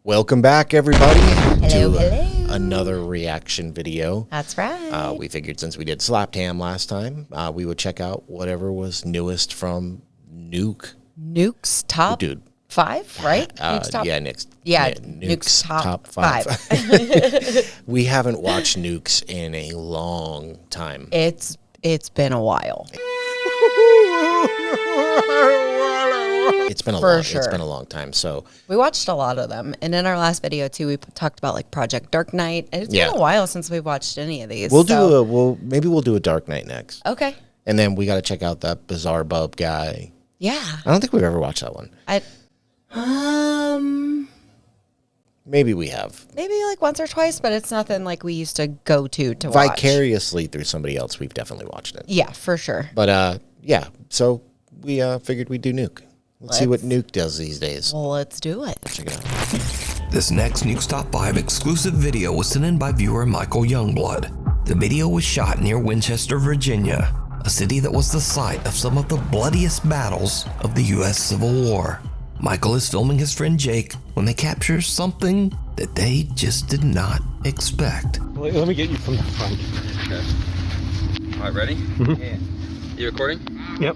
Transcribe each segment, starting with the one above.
Welcome back, everybody, Hello. another reaction video. That's right. We figured since we did Slapped Ham last time, we would check out whatever was newest from Nukes top Dude. 5, right? Nukes top, Nukes top five. We haven't watched Nukes in a long time. It's been a while. It's been a It's been a long time. So we watched a lot of them, and in our last video too, we talked about like Project Dark Knight. And it's been a while since we've watched any of these. Maybe we'll do a Dark Knight next. Okay. And then we got to check out that Bizarre Bub guy. Yeah. I don't think we've ever watched that one. Maybe we have. Maybe like once or twice, but it's nothing like we used to go to watch. Vicariously through somebody else, we've definitely watched it. Yeah, for sure. But yeah, so we figured we'd do Nuke. Let's see what Nuke does these days. Well, let's do it. Check it out. This next Nukes Top 5 exclusive video was sent in by viewer Michael Youngblood. The video was shot near Winchester, Virginia, a city that was the site of some of the bloodiest battles of the U.S. Civil War. Michael is filming his friend Jake when they capture something that they just did not expect. Let me get you from the front. Okay. All right, ready? Yeah. You recording? Yep.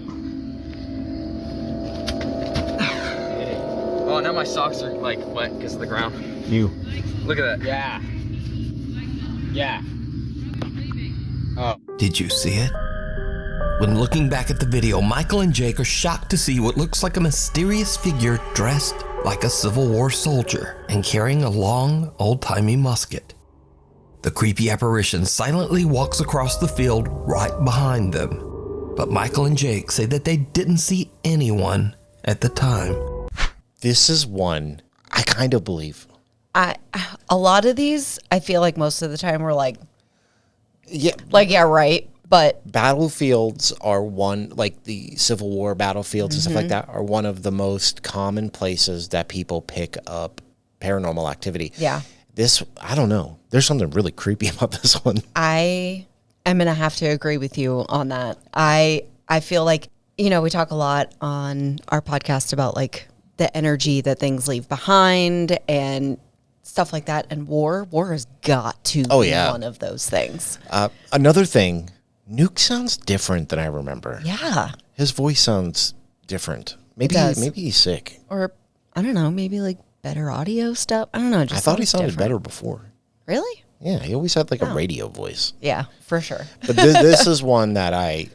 Oh, now my socks are like wet because of the ground. You. Look at that. Yeah. Yeah. Oh. Did you see it? When looking back at the video, Michael and Jake are shocked to see what looks like a mysterious figure dressed like a Civil War soldier and carrying a long, old-timey musket. The creepy apparition silently walks across the field right behind them. But Michael and Jake say that they didn't see anyone at the time. This is one I kind of believe. A lot of these, I feel like most of the time we're like, yeah, right. But battlefields are one, like the Civil War battlefields and stuff like that, are one of the most common places that people pick up paranormal activity. Yeah. This, I don't know. There's something really creepy about this one. I am going to have to agree with you on that. I feel like, we talk a lot on our podcast about like the energy that things leave behind and stuff like that. And war has got to be one of those things. Another thing, Nuke sounds different than I remember. Yeah. His voice sounds different. Maybe he's sick. Or, I don't know, maybe like better audio stuff. I don't know. I thought he sounded better before. Really? Yeah, he always had like a radio voice. Yeah, for sure. But this is one that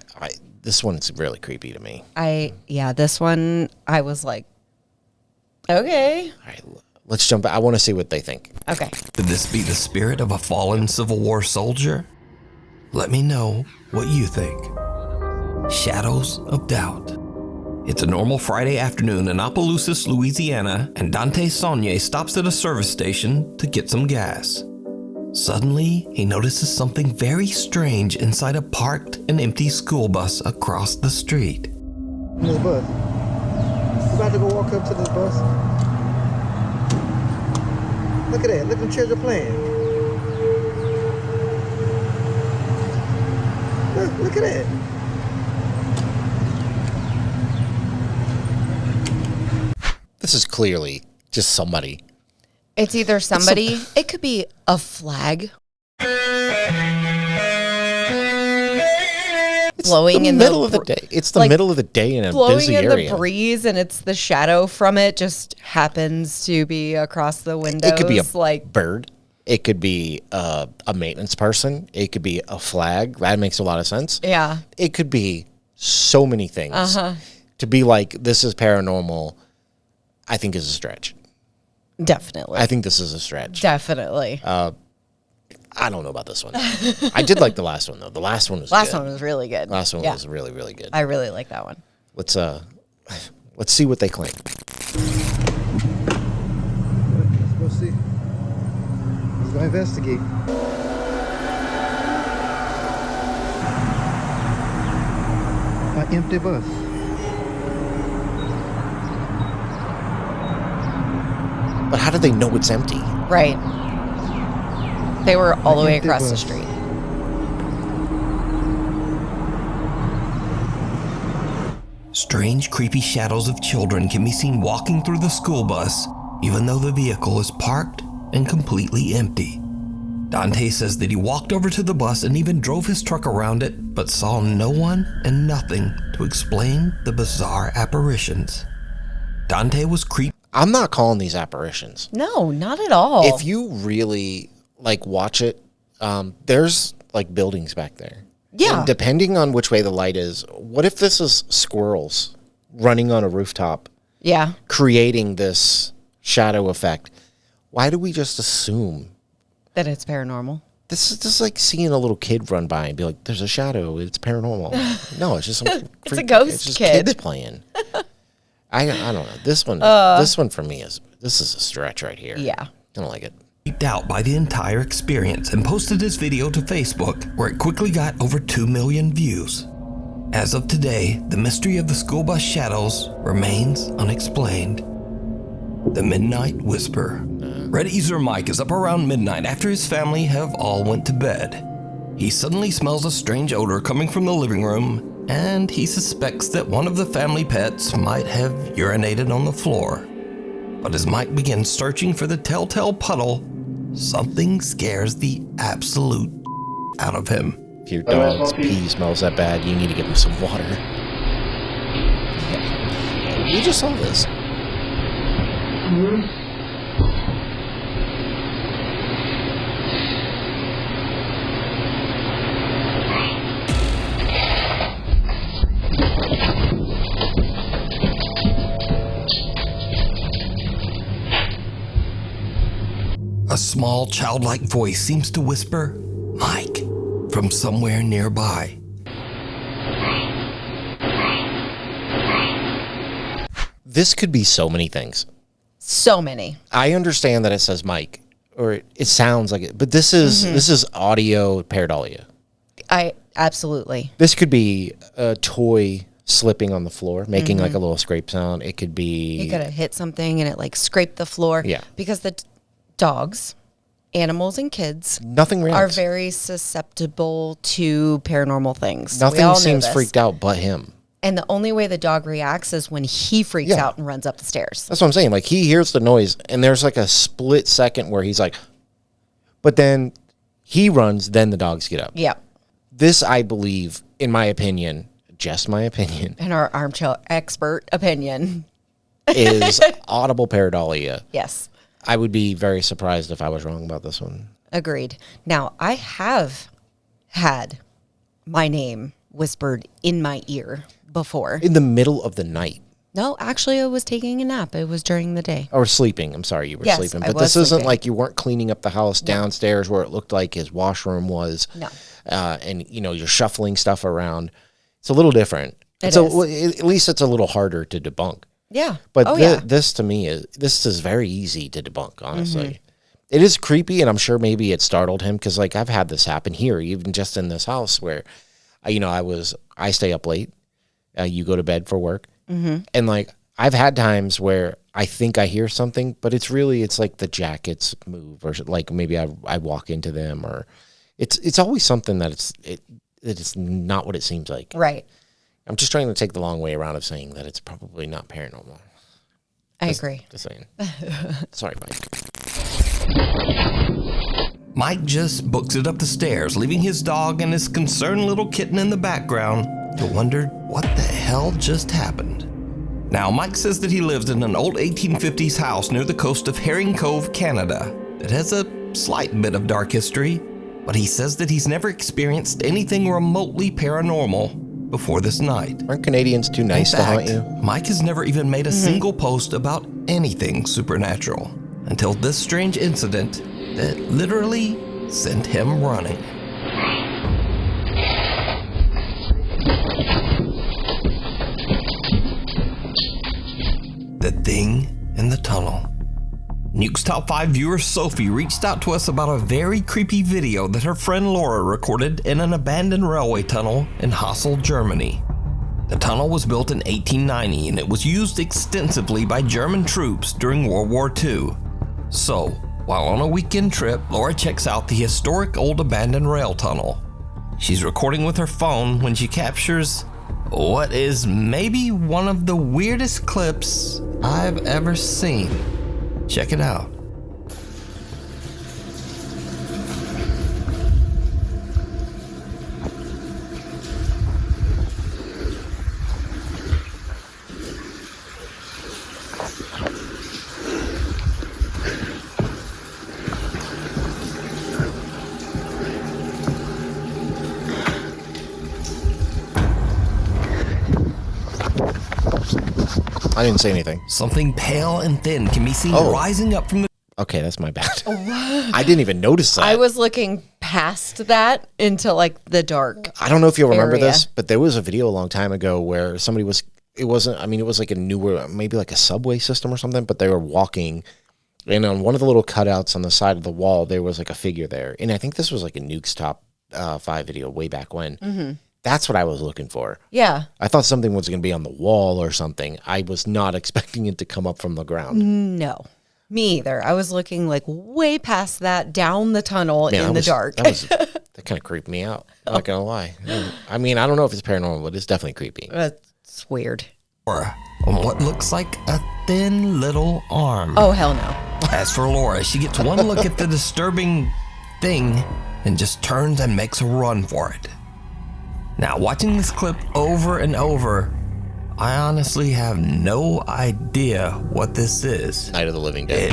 this one's really creepy to me. This one, I was like, okay. All right, let's jump. I want to see what they think. Okay. Could this be the spirit of a fallen Civil War soldier? Let me know what you think. Shadows of Doubt. It's a normal Friday afternoon in Opelousas, Louisiana, and Dante Saunier stops at a service station to get some gas. Suddenly, he notices something very strange inside a parked and empty school bus across the street. This bus. We're about to go walk up to this bus. Look at that. Look at the children playing. Look at that. This is clearly just somebody. It's either somebody, it could be a flag blowing in the middle of the day. It's the middle of the day in a busy area. Blowing in the breeze, and it's the shadow from it just happens to be across the windows. It could be a bird. It could be a maintenance person. It could be a flag. That makes a lot of sense. Yeah. It could be so many things. To be like, this is paranormal, I think is a stretch. Definitely. I think this is a stretch. Definitely. I don't know about this one. I did like the last one, though. The last one was good. Last one was really good. Last one was really, really good. I really like that one. Let's see what they claim. Let's go see. Let's go investigate. An empty bus. But how do they know it's empty? Right. They were all the way across the street. Strange, creepy shadows of children can be seen walking through the school bus, even though the vehicle is parked and completely empty. Dante says that he walked over to the bus and even drove his truck around it, but saw no one and nothing to explain the bizarre apparitions. Dante was creeped. I'm not calling these apparitions. No, not at all. If you really like watch it, there's like buildings back there. Yeah. And depending on which way the light is, what if this is squirrels running on a rooftop, Yeah. creating this shadow effect? Why do we just assume That it's paranormal. this is just like seeing a little kid run by and be like, "There's a shadow. It's paranormal." No, it's just some It's a ghost it's just kid. kids playing. I don't know. This one for me is a stretch right here. Yeah. I don't like it. Freaked out by the entire experience and posted his video to Facebook, where it quickly got over 2 million views. As of today, the mystery of the school bus shadows remains unexplained. The Midnight Whisper. Reddit user Mike is up around midnight after his family have all went to bed. He suddenly smells a strange odor coming from the living room, and he suspects that one of the family pets might have urinated on the floor. But as Mike begins searching for the telltale puddle, something scares the absolute out of him. If your dog's pee smells that bad, you need to give him some water. We just saw this. A small childlike voice seems to whisper, "Mike," from somewhere nearby. This could be so many things. So many. I understand that it says Mike, or it sounds like it, but this is audio pareidolia. I absolutely. This could be a toy slipping on the floor, making like a little scrape sound. It could be You gotta hit something and it like scraped the floor. Yeah. Because the dogs, animals, and kids nothing are reacts. very susceptible to paranormal things. We Nothing all know seems this. freaked out but him. And the only way the dog reacts is when he freaks Yeah. out and runs up the stairs. That's what I'm saying. Like he hears the noise, and there's like a split second where he's like, but then he runs, then the dogs get up. Yeah. This, I believe, in my opinion, just my opinion, In our armchair expert opinion. is audible pareidolia. Yes. I would be very surprised if I was wrong about this one. Agreed. Now, I have had my name whispered in my ear before. In the middle of the night. No, actually, I was taking a nap. It was during the day. Or sleeping. I'm sorry, you were Yes, sleeping. I But was this isn't sleeping. like you weren't cleaning up the house downstairs where it looked like his washroom was. No. And, you're shuffling stuff around. It's a little different. It So is. at least it's a little harder to debunk. Yeah. But yeah. this to me is very easy to debunk, honestly. It is creepy, and I'm sure maybe it startled him because, like, I've had this happen here, even just in this house where, I stay up late. You go to bed for work. And, like, I've had times where I think I hear something, but it's like the jackets move, or like maybe I walk into them, or it's always something that it's not what it seems like. Right. I'm just trying to take the long way around of saying that it's probably not paranormal. I agree. Just saying. Sorry, Mike. Mike just books it up the stairs, leaving his dog and his concerned little kitten in the background to wonder what the hell just happened. Now, Mike says that he lives in an old 1850s house near the coast of Herring Cove, Canada, that has a slight bit of dark history, but he says that he's never experienced anything remotely paranormal before this night. Aren't Canadians too nice to haunt you? Mike has never even made a single post about anything supernatural until this strange incident that literally sent him running. The Thing in the Tunnel. Nukes Top 5 viewer Sophie reached out to us about a very creepy video that her friend Laura recorded in an abandoned railway tunnel in Hassel, Germany. The tunnel was built in 1890 and it was used extensively by German troops during World War II. So, while on a weekend trip, Laura checks out the historic old abandoned rail tunnel. She's recording with her phone when she captures what is maybe one of the weirdest clips I've ever seen. Check it out. I didn't say anything. Something pale and thin can be seen rising up from the... Okay, that's my bad. I didn't even notice that. I was looking past that into like the dark. I don't know if you'll remember area. this, but there was a video a long time ago where somebody was, it wasn't, I mean, it was like a newer, maybe like a subway system or something, but they were walking, and on one of the little cutouts on the side of the wall, there was like a figure there. And I think this was like a Nukes top 5 video way back when. Mm-hmm. That's what I was looking for. Yeah. I thought something was going to be on the wall or something. I was not expecting it to come up from the ground. No. Me either. I was looking like way past that, down the tunnel in the dark. That kind of creeped me out. I'm not going to lie. I mean, I don't know if it's paranormal, but it's definitely creepy. It's weird. Laura on what looks like a thin little arm. Oh, hell no. As for Laura, she gets one look at the disturbing thing and just turns and makes a run for it. Now, watching this clip over and over, I honestly have no idea what this is. Night of the Living Dead.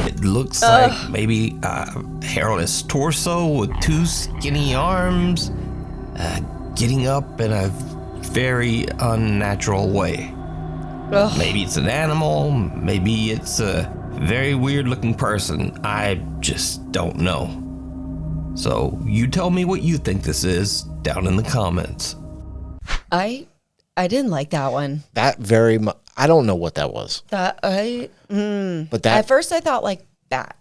It looks like maybe a hairless torso with 2 skinny arms, getting up in a very unnatural way. Ugh. Maybe it's an animal, maybe it's a very weird looking person. I just don't know. So you tell me what you think this is down in the comments. I didn't like that one. That very much. I don't know what that was. But that At first I thought like that.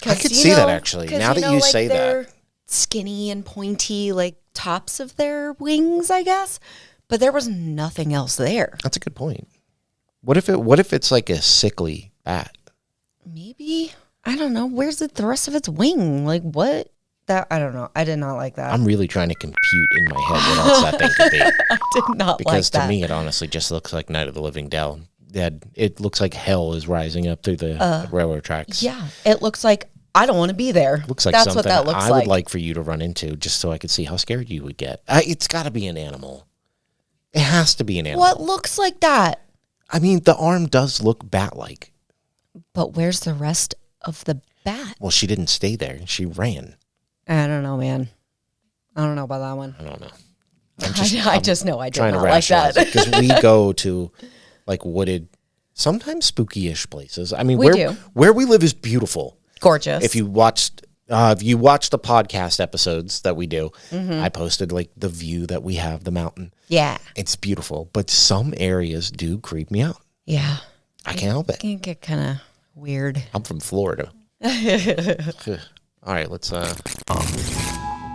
I could see that actually. Now that you say they're that. skinny and pointy, like tops of their wings, I guess. But there was nothing else there. That's a good point. What if it's like a sickly bat? Maybe. I don't know. Where's the rest of its wing? Like what? That I don't know. I did not like that. I'm really trying to compute in my head what else that thing could be. I did not Because like that. to me, it honestly just looks like Night of the Living Dead. It looks like hell is rising up through the railroad tracks. Yeah. It looks like I don't want to be there. Looks like That's something what that looks I like. would like for you to run into just so I could see how scared you would get. It's got to be an animal. It has to be an animal. What looks like that? I mean, the arm does look bat-like. But where's the rest of the bat? Well, she didn't stay there. She ran. I don't know, man. I don't know about that one. I don't know. I just know I did trying not to like that. because we go to like wooded, sometimes spooky-ish places. I mean, We do. where we live is beautiful. Gorgeous. If you watched the podcast episodes that we do, I posted like the view that we have, the mountain. Yeah. It's beautiful, but some areas do creep me out. Yeah. I can't help it. It can get kind of weird. I'm from Florida. All right, let's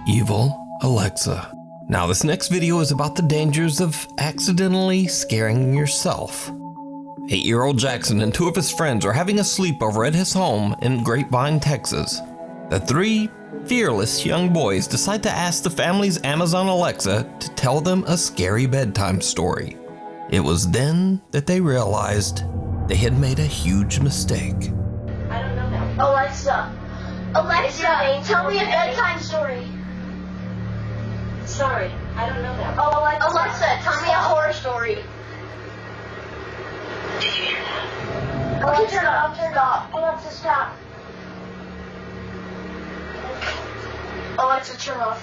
Evil Alexa. Now this next video is about the dangers of accidentally scaring yourself. 8-year-old Jackson and 2 of his friends are having a sleepover at his home in Grapevine, Texas. The 3 fearless young boys decide to ask the family's Amazon Alexa to tell them a scary bedtime story. It was then that they realized they had made a huge mistake. I don't know that. Alexa, tell me a bedtime story. Sorry, I don't know that. Oh, Alexa, tell me a horror story. Did you hear that? Okay, turn it off. Alexa, stop. Alexa, turn off.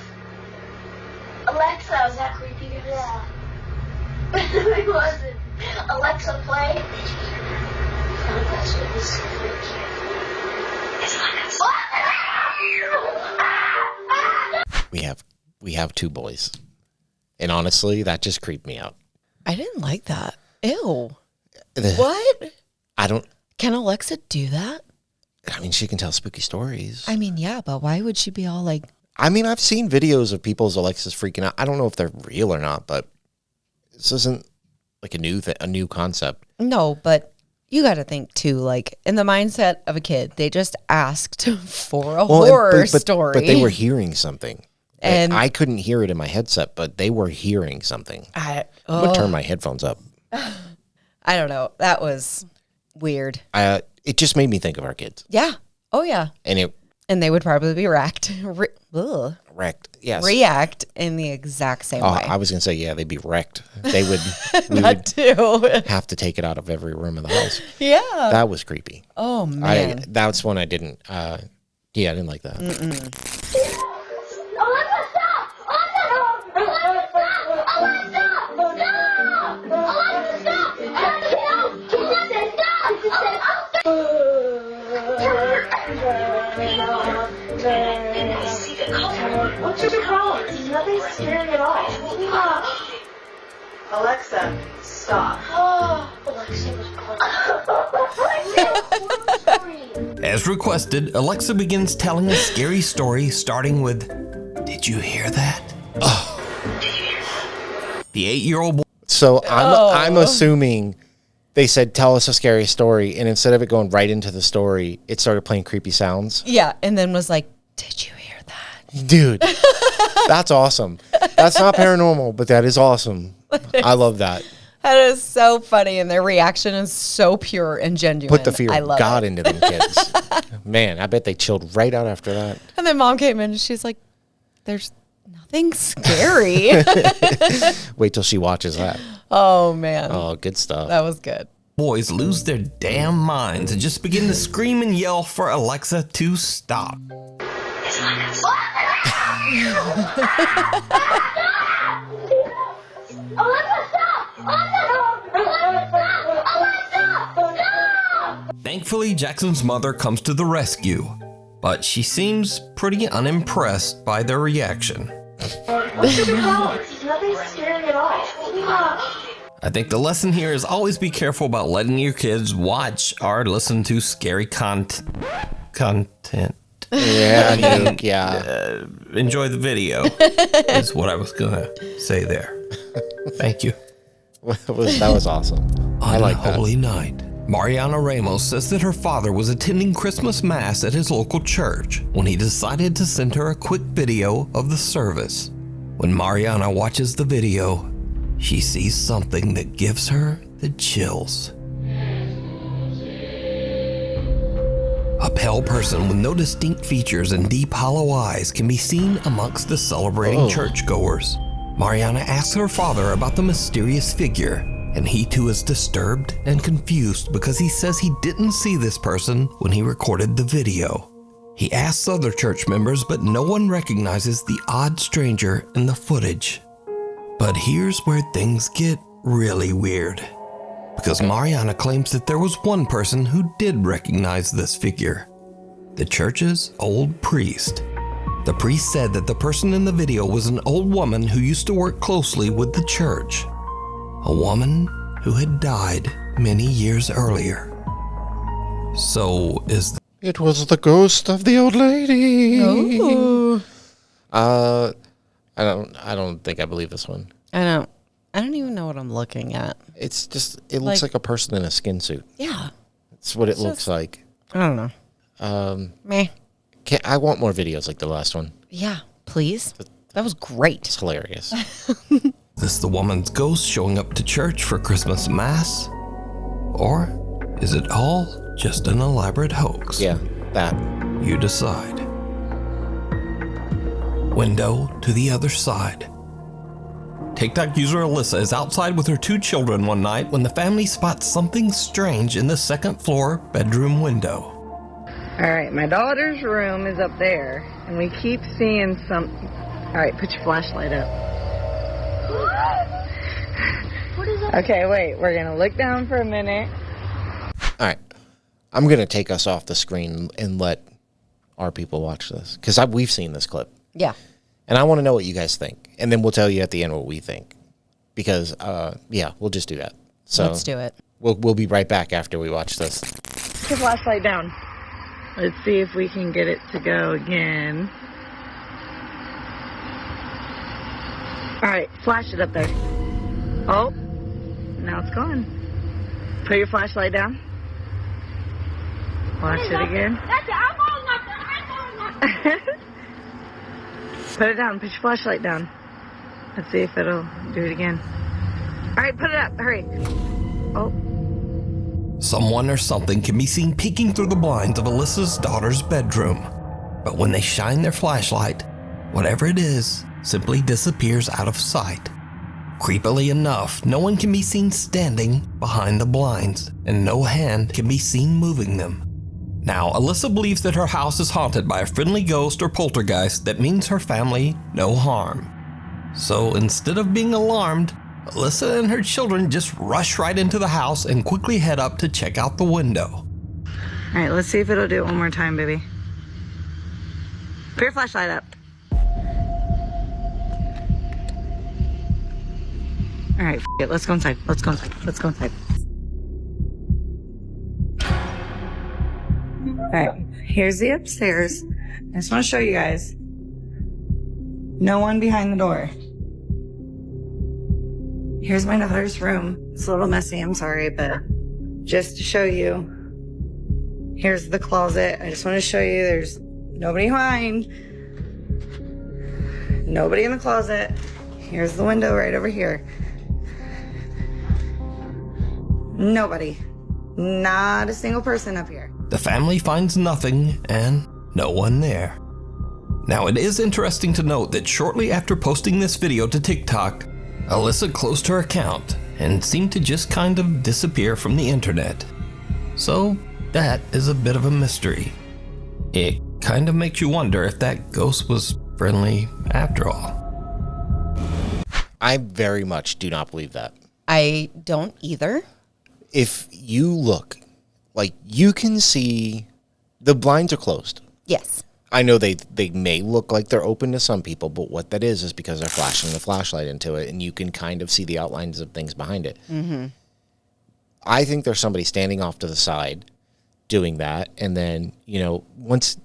Alexa, was that creepy? Yeah. It wasn't. Alexa, play. Alexa, was creepy. It's like we have 2 boys, and honestly, that just creeped me out. I didn't like that. Ew. What? I don't. Can Alexa do that? I mean, she can tell spooky stories. I mean, yeah, but why would she be all like... I mean, I've seen videos of people's Alexas freaking out. I don't know if they're real or not, but this isn't like a new concept. No, but you got to think too, like in the mindset of a kid, they just asked for a horror story. But they were hearing something. And I couldn't hear it in my headset, but they were hearing something. I'm going to turn my headphones up. I don't know. That was weird. It just made me think of our kids. Yeah. Oh, yeah. And they would probably be wrecked. Wrecked. Yes. React in the exact same way. I was going to say, yeah, they'd be wrecked. We would too. have to take it out of every room of the house. Yeah. That was creepy. Oh, man. That's one I didn't, I didn't like that. Alexa, stop! Alexa, stop! What's your call? There's nothing scary at all. Alexa, stop. Alexa was As requested, Alexa begins telling a scary story starting with, "Did you hear that?" The 8-year-old boy. So I'm assuming they said, tell us a scary story. And instead of it going right into the story, it started playing creepy sounds. Yeah. And then was like, did you hear that? Dude, that's awesome. That's not paranormal, but that is awesome. I love that. That is so funny. And their reaction is so pure and genuine. Put the fear I of love God it. into them kids. Man, I bet they chilled right out after that. And then mom came in and she's like, there's nothing scary. Wait till she watches that. Oh, man. Oh, good stuff. That was good. Boys lose their damn minds and just begin to scream and yell for Alexa to stop. Thankfully, Jackson's mother comes to the rescue, but she seems pretty unimpressed by their reaction. What's your call? There's nothing scary at all. I think the lesson here is always be careful about letting your kids watch or listen to scary content. Yeah, Nuke, yeah. Enjoy the video is what I was gonna say there. Thank you. That was awesome. I On like a that. holy night, Mariana Ramos says that her father was attending Christmas Mass at his local church when he decided to send her a quick video of the service. When Mariana watches the video, she sees something that gives her the chills. A pale person with no distinct features and deep hollow eyes can be seen amongst the celebrating churchgoers. Mariana asks her father about the mysterious figure, and he too is disturbed and confused because he says he didn't see this person when he recorded the video. He asks other church members, but no one recognizes the odd stranger in the footage. But here's where things get really weird, because Mariana claims that there was one person who did recognize this figure, the church's old priest. The priest said that the person in the video was an old woman who used to work closely with the church, a woman who had died many years earlier. So It was the ghost of the old lady. Ooh. I don't think I believe this one. I don't even know what I'm looking at. It's just, it looks like a person in a skin suit. Yeah. It's what it looks like. I don't know. Meh. I want more videos like the last one. Yeah, please. That was great. It's hilarious. is this the woman's ghost showing up to church for Christmas Mass? Or is it all just an elaborate hoax? Yeah, that. You decide. Window to the other side. TikTok user Alyssa is outside with her 2 children one night when the family spots something strange in the second floor bedroom window. All right, my daughter's room is up there, and we keep seeing something. All right, put your flashlight up. What is that? Okay, wait, we're going to look down for a minute. All right. I'm going to take us off the screen and let our people watch this, because we've seen this clip. Yeah. And I want to know what you guys think. And then we'll tell you at the end what we think. Because, yeah, we'll just do that. So Let's do it. We'll be right back after we watch this. Put your flashlight down. Let's see if we can get it to go again. All right, flash it up there. Oh, now it's gone. Put your flashlight down. Flash it again. That's it. I'm going up there. Put it down. Put your flashlight down. Let's see if it'll do it again. All right, put it up. Hurry. Oh. Someone or something can be seen peeking through the blinds of Alyssa's daughter's bedroom. But when they shine their flashlight, whatever it is simply disappears out of sight. Creepily enough, no one can be seen standing behind the blinds, and no hand can be seen moving them. Now, Alyssa believes that her house is haunted by a friendly ghost or poltergeist that means her family no harm. So instead of being alarmed, Alyssa and her children just rush right into the house and quickly head up to check out the window. All right, let's see if it'll do it one more time, baby. Put your flashlight up. All right, it. Let's go inside. Let's go inside. Let's go inside. All right, here's the upstairs. I just want to show you guys. No one behind the door. Here's my daughter's room. It's a little messy, I'm sorry, but just to show you. Here's the closet. I just want to show you there's nobody behind. Nobody in the closet. Here's the window right over here. Nobody. Not a single person up here. The family finds nothing and no one there. Now, it is interesting to note that shortly after posting this video to TikTok, Alyssa closed her account and seemed to just kind of disappear from the internet. So that is a bit of a mystery. It kind of makes you wonder if that ghost was friendly after all. I very much do not believe that. I don't either. If you look, like, you can see the blinds are closed. Yes. I know they may look like they're open to some people, but what that is because they're flashing the flashlight into it, and you can kind of see the outlines of things behind it. Mm-hmm. I think there's somebody standing off to the side doing that, and then, once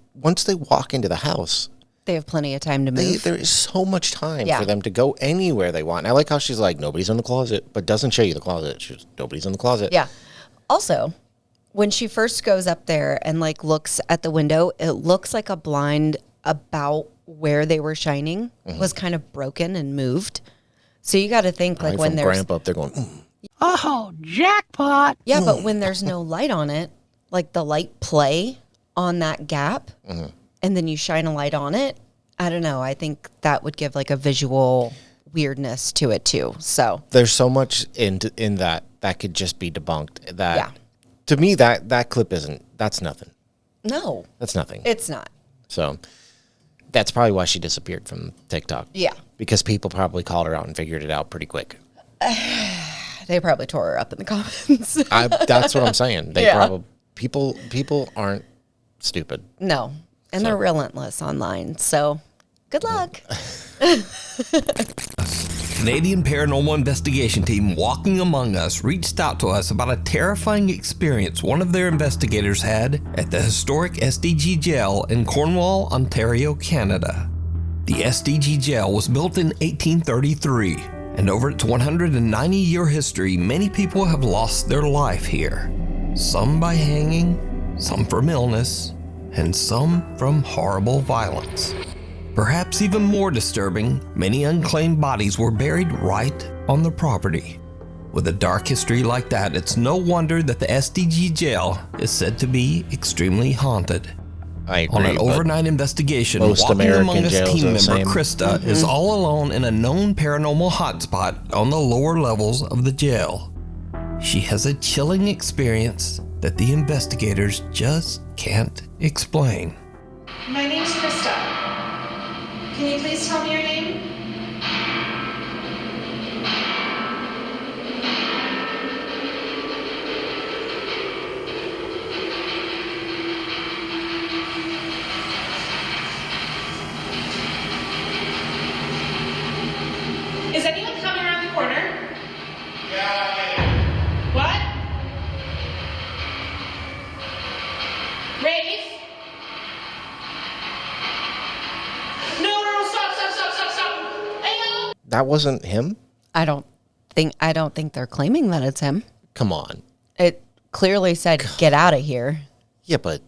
they walk into the house, they have plenty of time to move. There is so much time for them to go anywhere they want. And I like how she's like, nobody's in the closet, but doesn't show you the closet. She's nobody's in the closet. Yeah. Also, when she first goes up there and looks at the window, it looks like a blind about where they were shining was kind of broken and moved. So you got to think when from there's Grandpa up there going, oh, jackpot. Yeah, but when there's no light on it, like the light play on that gap, and then you shine a light on it, I don't know. I think that would give a visual weirdness to it too. So there's so much in that could just be debunked. That to me, that clip that's nothing. No, that's nothing. It's not. So that's probably why she disappeared from TikTok. Yeah, because people probably called her out and figured it out pretty quick. They probably tore her up in the comments. That's what I'm saying. They probably people aren't stupid. No. And they're relentless online, so good luck. Canadian paranormal investigation team Walking Among Us reached out to us about a terrifying experience one of their investigators had at the historic SDG jail in Cornwall, Ontario, Canada. The SDG jail was built in 1833, and over its 190-year history, many people have lost their life here. Some by hanging, some from illness, and some from horrible violence. Perhaps even more disturbing, many unclaimed bodies were buried right on the property. With a dark history like that, it's no wonder that the SDG jail is said to be extremely haunted. I agree, on an overnight investigation, most Walking American Among Us jails team are the member same. Krista is all alone in a known paranormal hotspot on the lower levels of the jail. She has a chilling experience that the investigators just can't explain. My name's Krista. Can you please tell me your name? Is anyone coming around the corner? Yeah. What? Rafe? No, stop. Hey, That wasn't him? I don't think they're claiming that it's him. Come on. It clearly said, get out of here. Yeah, but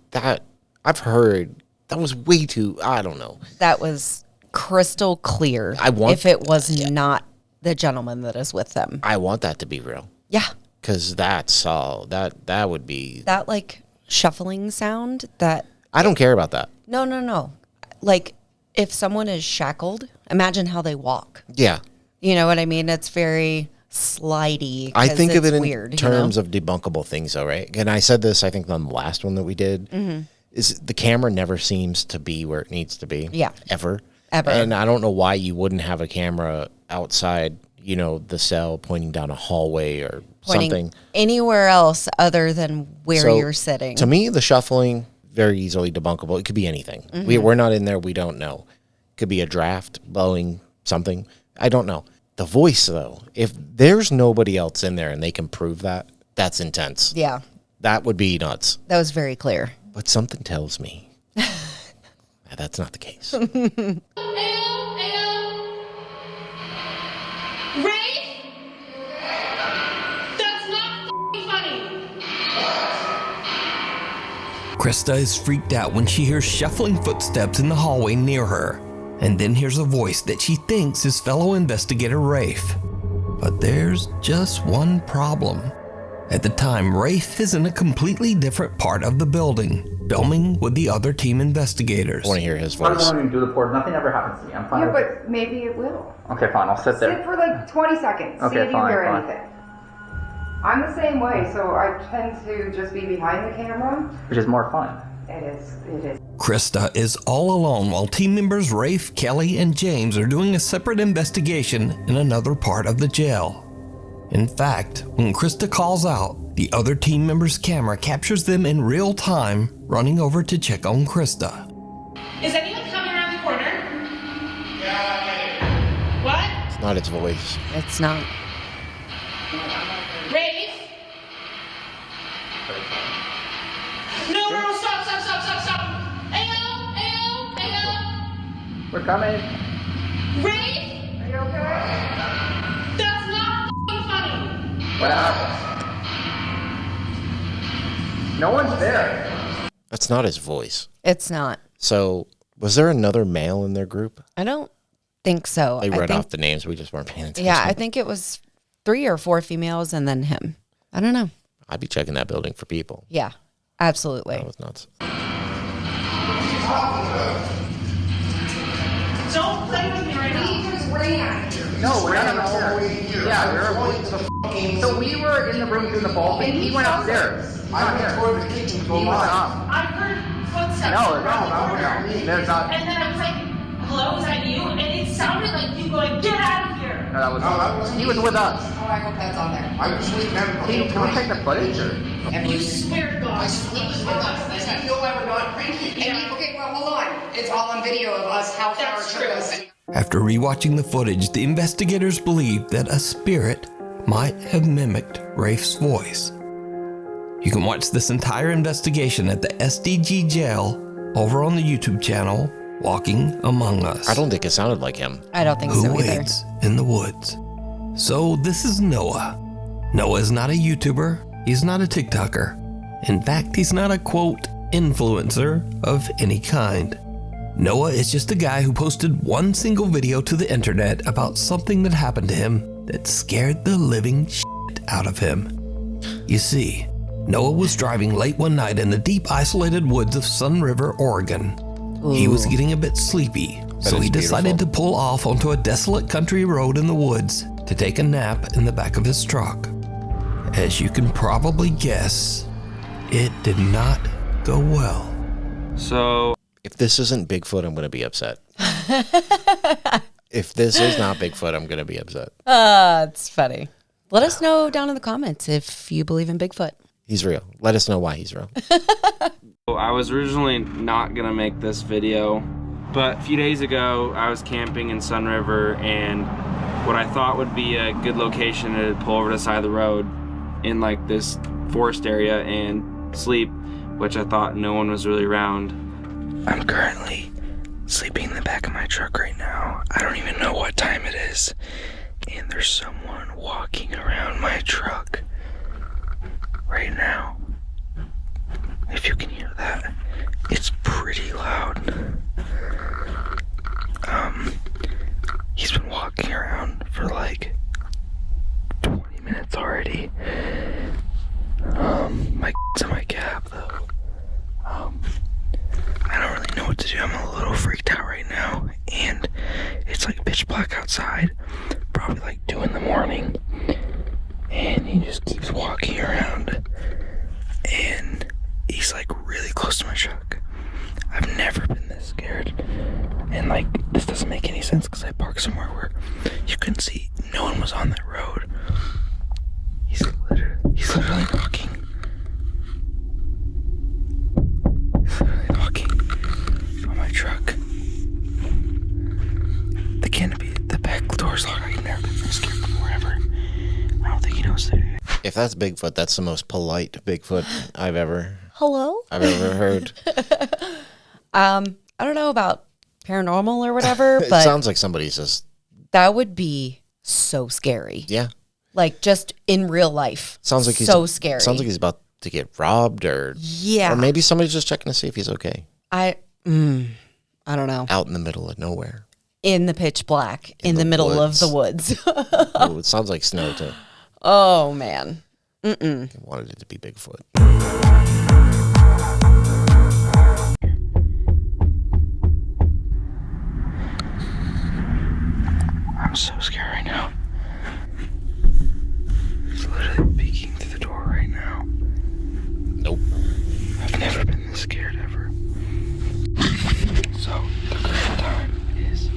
I've heard that was way too, I don't know. That was crystal clear. If it was not the gentleman that is with them. I want that to be real. Yeah. Because that's all that would be. That like shuffling sound that. I don't care about that. No. Like if someone is shackled, imagine how they walk. Yeah. You know what I mean? It's very slidey. I think of it in weird, terms of debunkable things, though, right? And I said this, I think, on the last one that we did, is the camera never seems to be where it needs to be. Yeah. Ever. Ever. And I don't know why you wouldn't have a camera outside, the cell pointing down a hallway or something. Anywhere else other than where you're sitting. To me, the shuffling, very easily debunkable. It could be anything. We're not in there. We don't know. It could be a draft, blowing, something. I don't know. The voice, though, if there's nobody else in there and they can prove that, that's intense. Yeah. That would be nuts. That was very clear. But something tells me that's not the case. Ayo. Ray? That's not funny. Krista is freaked out when she hears shuffling footsteps in the hallway near her, and then hears a voice that she thinks is fellow investigator Rafe. But there's just one problem. At the time, Rafe is in a completely different part of the building, filming with the other team investigators. I want to hear his I voice. don't want to do the port. Nothing ever happens to me. I'm fine. Yeah, but maybe it will. Okay, fine. I'll sit there. Sit for like 20 seconds. Okay, See if fine, you hear fine. anything. I'm the same way, so I tend to just be behind the camera. Which is more fun. It is. Krista is all alone while team members Rafe, Kelly, and James are doing a separate investigation in another part of the jail. In fact, when Krista calls out, the other team member's camera captures them in real time, running over to check on Krista. Is anyone coming around the corner? Yeah. What? It's not its voice. It's not. Rafe? No, stop. Ayo. We're coming. Rafe? Are you okay? That's not funny. What happened? No one's there. That's not his voice. It's not. So, was there another male in their group? I don't think so. They I read think, off the names. We just weren't paying attention. Yeah, I think it was 3 or 4 females and then him. I don't know. I'd be checking that building for people. Yeah, absolutely. That was nuts. Don't play with me right now. He just ran. No, we're not upstairs. Yeah, so we were in the room doing the ball thing. He went upstairs. I went toward the kitchen. He was up. I heard footsteps. No, no. there's not. And then I was like, hello, is that you? And it sounded like you going, get out of here. No, that was. He was with us. Oh, I hope that's on there. I was sleeping. Can we take the footage? Or? You swear to God. I sleep with us. You know I would not prank you. Okay, well, hold on. It's all on video of us, how far That's it took true. us. After rewatching the footage, the investigators believe that a spirit might have mimicked Rafe's voice. You can watch this entire investigation at the SDG jail over on the YouTube channel, Walking Among Us. I don't think it sounded like him. I don't think Who so either. waits in the woods? So this is Noah. Noah is not a YouTuber. He's not a TikToker. In fact, he's not a, quote, influencer of any kind. Noah is just a guy who posted one single video to the internet about something that happened to him that scared the living shit out of him. You see, Noah was driving late one night in the deep isolated woods of Sun River, Oregon. He was getting a bit sleepy, so he decided to pull off onto a desolate country road in the woods to take a nap in the back of his truck. As you can probably guess, it did not go well. So, if this isn't Bigfoot, I'm going to be upset. If this is not Bigfoot, I'm going to be upset. It's funny. Let us know down in the comments if you believe in Bigfoot. He's real. Let us know why he's real. I was originally not gonna make this video, but a few days ago I was camping in Sun River, and what I thought would be a good location to pull over to the side of the road in like this forest area and sleep, which I thought no one was really around. I'm currently sleeping in the back of my truck right now. I don't even know what time it is, and there's someone walking around my truck right now. If you can hear that, it's pretty loud. He's been walking around for like 20 minutes already, pitch black outside, probably like 2 in the morning, and he just keeps walking around, and he's like really close to my truck. I've never been this scared, and like this doesn't make any sense because I parked somewhere where you couldn't see, no one was on that road. He's literally knocking. He's literally knocking on my truck. The canopy, the back door's locked. I've never been so scared before ever. I don't think he knows that. If that's Bigfoot, that's the most polite Bigfoot I've ever heard. I don't know about paranormal or whatever, It but sounds like somebody's just... that would be so scary. Yeah. Like just in real life. Sounds like so scary. Sounds like he's about to get robbed or... Yeah. Or maybe somebody's just checking to see if he's okay. I don't know. Out in the middle of nowhere. In the pitch black, in the middle woods. of the woods. Oh, it sounds like snow too. Oh, man. I wanted it to be Bigfoot. I'm so scared right now. He's literally peeking through the door right now. Nope. I've never been this scared ever. So, the current time is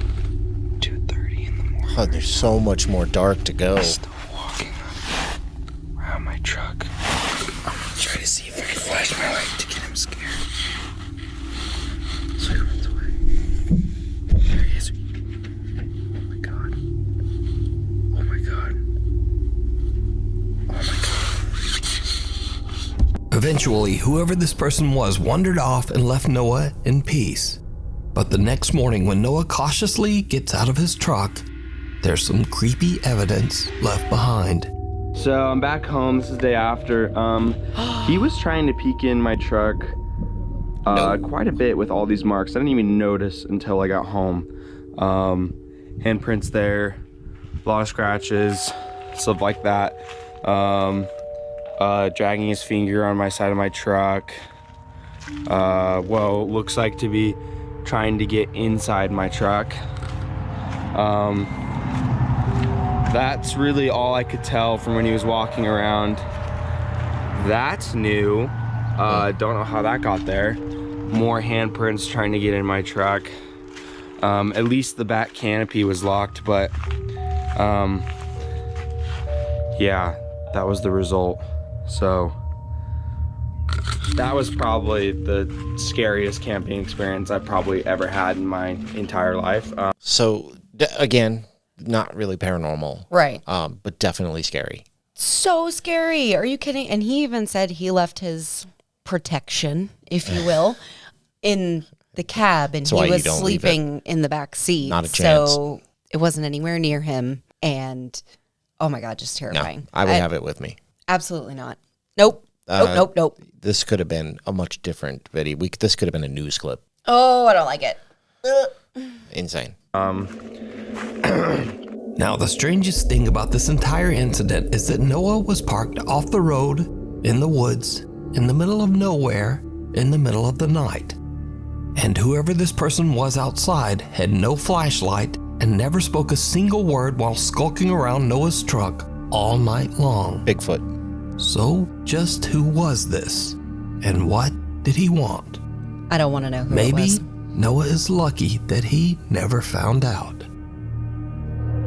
2:30 in the morning. Oh, there's so much more dark to go. I'm still walking around my truck. I'm gonna try to see if I can flash my light to get him scared. So he runs away. There he is. Oh my god. Oh my god. Oh my god. Eventually, whoever this person was wandered off and left Noah in peace. But the next morning, when Noah cautiously gets out of his truck, there's some creepy evidence left behind. So I'm back home. This is the day after. He was trying to peek in my truck quite a bit with all these marks. I didn't even notice until I got home. Handprints there, a lot of scratches, stuff like that. Dragging his finger on my side of my truck. Looks like to be trying to get inside my truck. That's really all I could tell from when he was walking around. That's new. Don't know how that got there. More handprints trying to get in my truck. At least the back canopy was locked, but yeah, that was the result. So that was probably the scariest camping experience I've probably ever had in my entire life. So again, not really paranormal. Right. But definitely scary. So scary. Are you kidding? And he even said he left his protection, if you will, in the cab, and he was sleeping in the back seat. Not a chance. So it wasn't anywhere near him. And oh my God, just terrifying. No, I would have it with me. Absolutely not. Nope. Nope. This could have been a much different video. This could have been a news clip. Oh, I don't like it. Insane. Now, the strangest thing about this entire incident is that Noah was parked off the road, in the woods, in the middle of nowhere, in the middle of the night. And whoever this person was outside had no flashlight and never spoke a single word while skulking around Noah's truck all night long. Bigfoot. So, just who was this? And what did he want? I don't want to know who Maybe it was. Noah is lucky that he never found out.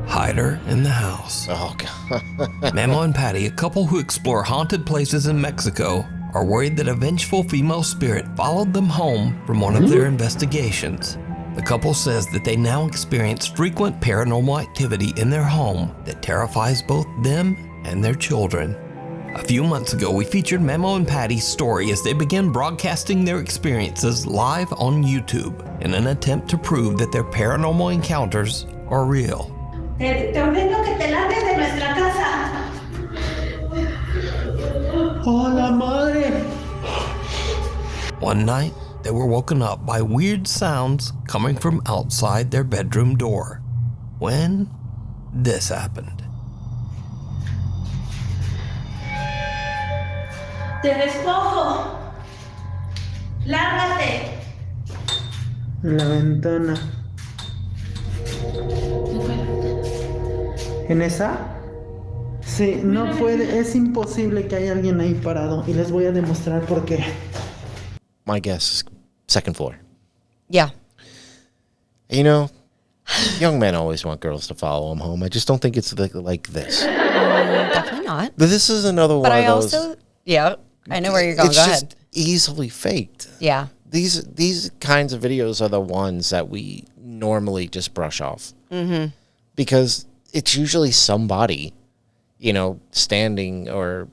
Hider in the house. Oh, God. Memo and Patty, a couple who explore haunted places in Mexico, are worried that a vengeful female spirit followed them home from one of their investigations. The couple says that they now experience frequent paranormal activity in their home that terrifies both them and their children. A few months ago, we featured Memo and Patty's story as they began broadcasting their experiences live on YouTube in an attempt to prove that their paranormal encounters are real. Te ordeno que te largues de nuestra casa. ¡Hola, madre! One night, they were woken up by weird sounds coming from outside their bedroom door. When this happened. Te despojo. Lárgate. La ventana. ¿En esa? Sí, no puede, es imposible que haya alguien ahí parado. Y les voy a demostrar por qué. My guess is second floor. Yeah. You know, young men always want girls to follow them home. I just don't think it's like this. Definitely not. But this is another one But of I those. also, yeah, I know where you're going. It's Go just ahead. easily faked. Yeah. These kinds of videos are the ones that we normally just brush off. Mm-hmm. Because it's usually somebody, standing or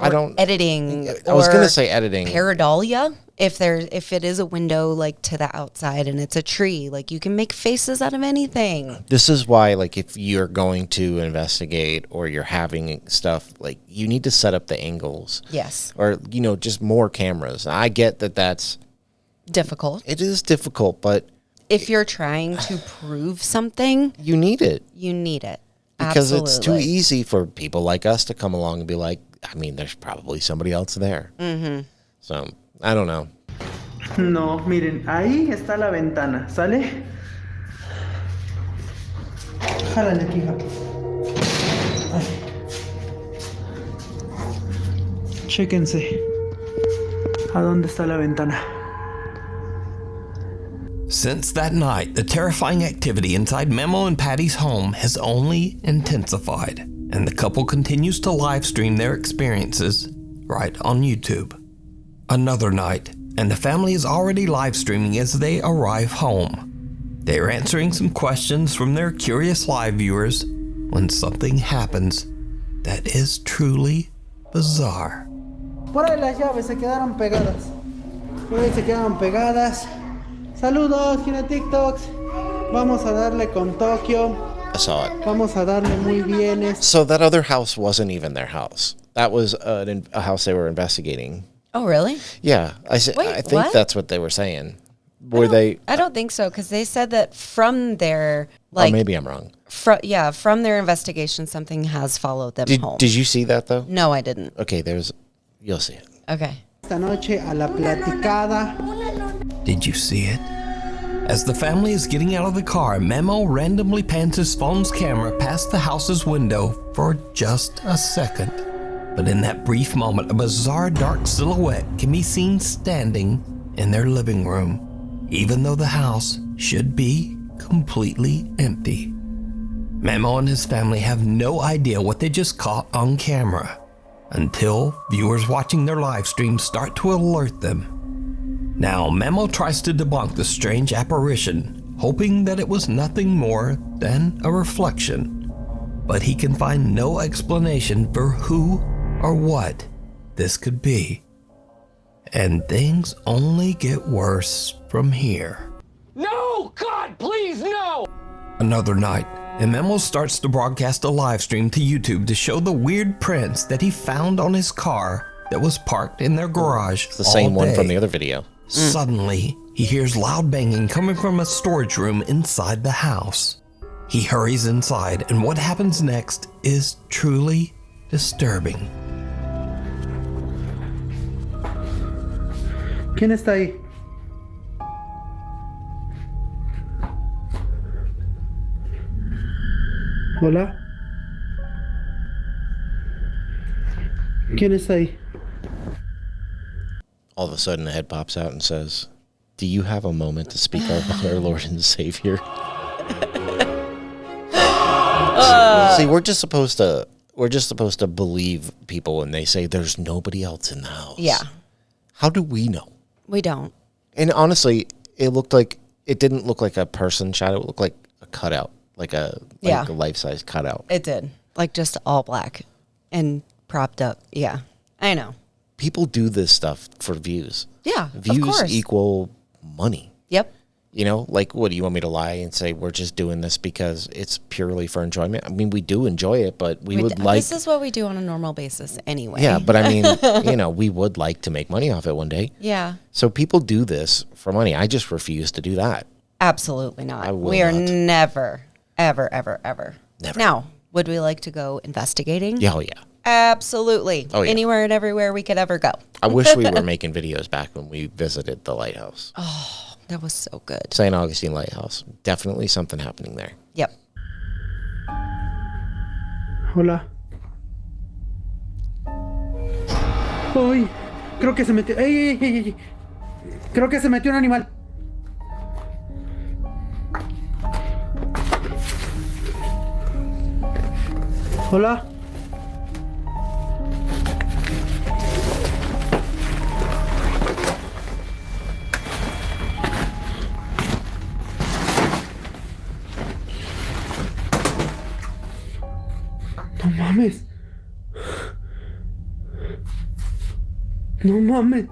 I don't editing. I was going to say editing. Pareidolia. If it is a window like to the outside and it's a tree, like you can make faces out of anything. This is why, like, if you're going to investigate or you're having stuff, like, you need to set up the angles. Yes. Or, just more cameras. I get that that's difficult. It is difficult, but if you're trying to prove something, you need it. You need it. Because Absolutely. it's too easy for people like us to come along and be like, I mean, there's probably somebody else there. Mm-hmm. So, I don't know. No, miren, ahí está la ventana, ¿sale? Jálale aquí, hija. Ay. Chéquense. ¿A dónde está la ventana? Since that night, the terrifying activity inside Memo and Patty's home has only intensified, and the couple continues to live stream their experiences right on YouTube. Another night, and the family is already live streaming as they arrive home. They are answering some questions from their curious live viewers when something happens that is truly bizarre. Por ahí las llaves se quedaron pegadas. Por ahí se quedaron pegadas. Saludos, tiene TikToks. Vamos a darle con Tokio. I saw it. Vamos a darle muy bien. So that other house wasn't even their house. That was a house they were investigating. Oh, really? Yeah. I think what? that's what they were saying. I don't think so, because they said that from their, or maybe I'm wrong. From their investigation, something has followed them home. Did you see that, though? No, I didn't. Okay, you'll see it. Okay. Esta noche a la platicada. Did you see it? As the family is getting out of the car, Memo randomly pans his phone's camera past the house's window for just a second. But in that brief moment, a bizarre dark silhouette can be seen standing in their living room, even though the house should be completely empty. Memo and his family have no idea what they just caught on camera until viewers watching their live stream start to alert them. Now, Memo tries to debunk the strange apparition, hoping that it was nothing more than a reflection. But he can find no explanation for who or what this could be. And things only get worse from here. No! God, please, no! Another night, and Memo starts to broadcast a live stream to YouTube to show the weird prints that he found on his car that was parked in their garage. It's the same one from the other video. Suddenly, he hears loud banging coming from a storage room inside the house. He hurries inside, and what happens next is truly disturbing. ¿Quién está ahí? Hola. ¿Quién está ahí? All of a sudden, a head pops out and says, "Do you have a moment to speak about our Lord and Savior?" See, we're just supposed to believe people when they say there's nobody else in the house. Yeah. How do we know? We don't. And honestly, it didn't look like a person shot. It looked like a cutout, like a life-size cutout. It did. Like just all black and propped up. Yeah, I know. People do this stuff for views. Yeah, views of course. equal money. Yep. Like, what do you want me to lie and say we're just doing this because it's purely for enjoyment? I mean, we do enjoy it, but we would like. This is what we do on a normal basis anyway. Yeah, but I mean, we would like to make money off it one day. Yeah. So people do this for money. I just refuse to do that. Absolutely not. We are never, ever, ever, ever. Never. Now, would we like to go investigating? Yeah, oh yeah. Absolutely. Oh, yeah. Anywhere and everywhere we could ever go. I wish we were making videos back when we visited the lighthouse. Oh, that was so good. St. Augustine Lighthouse. Definitely something happening there. Yep. Hola. Uy, creo que se metió. ¡Ey! Creo que se metió un animal. Hola. No mames. No mames.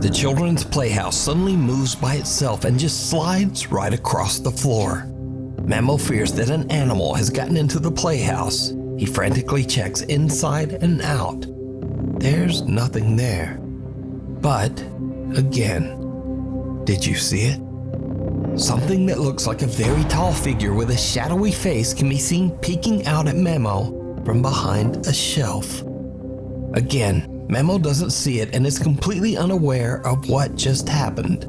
The children's playhouse suddenly moves by itself and just slides right across the floor. Memo fears that an animal has gotten into the playhouse. He frantically checks inside and out. There's nothing there. But, again, did you see it? Something that looks like a very tall figure with a shadowy face can be seen peeking out at Memo from behind a shelf. Again, Memo doesn't see it and is completely unaware of what just happened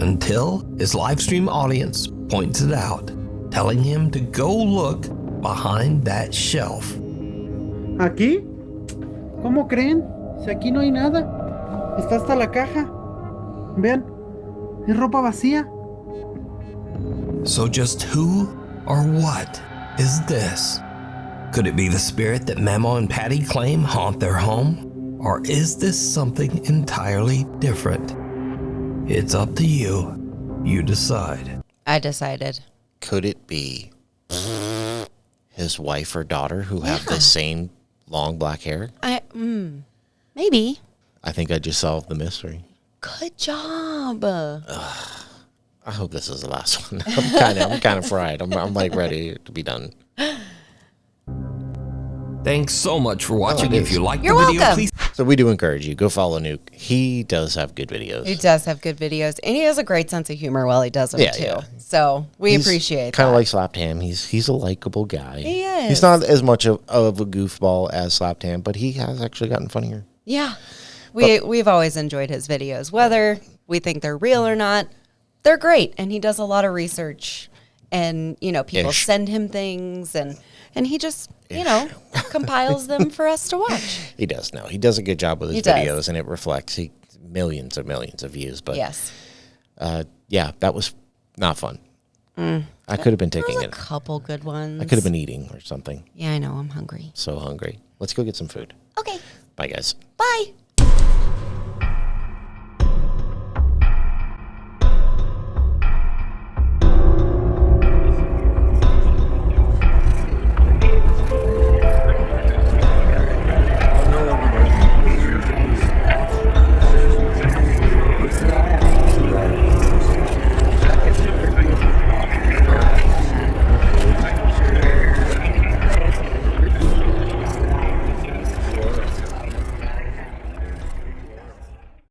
until his live stream audience points it out, telling him to go look behind that shelf. ¿Aquí? ¿Cómo creen? Si aquí no hay nada. Está hasta la caja. Vean, es ropa vacía. So just who or what is this? Could it be the spirit that Memo and Patty claim haunt their home? Or is this something entirely different? It's up to you. You decide. I decided. Could it be his wife or daughter who have the same long black hair? Maybe. I think I just solved the mystery. Good job. I hope this is the last one. I'm kind of fried. I'm like ready to be done. Thanks so much for watching. If you liked the You're video, welcome. please. So we do encourage you. Go follow Nuke. He does have good videos. He does have good videos, and he has a great sense of humor while he does them too. Yeah. So we appreciate kind that. of like Slaptam. He's a likable guy. He is. He's not as much of a goofball as Slaptam, but he has actually gotten funnier. Yeah. We've always enjoyed his videos, whether we think they're real or not. They're great, and he does a lot of research, and people send him things, and he just compiles them for us to watch. He does. No, he does a good job with his videos, and it reflects millions and millions of views. But yes, yeah, that was not fun. I could have been taking a couple good ones. I could have been eating or something. Yeah, I know. I'm hungry. So hungry. Let's go get some food. Okay. Bye, guys. Bye.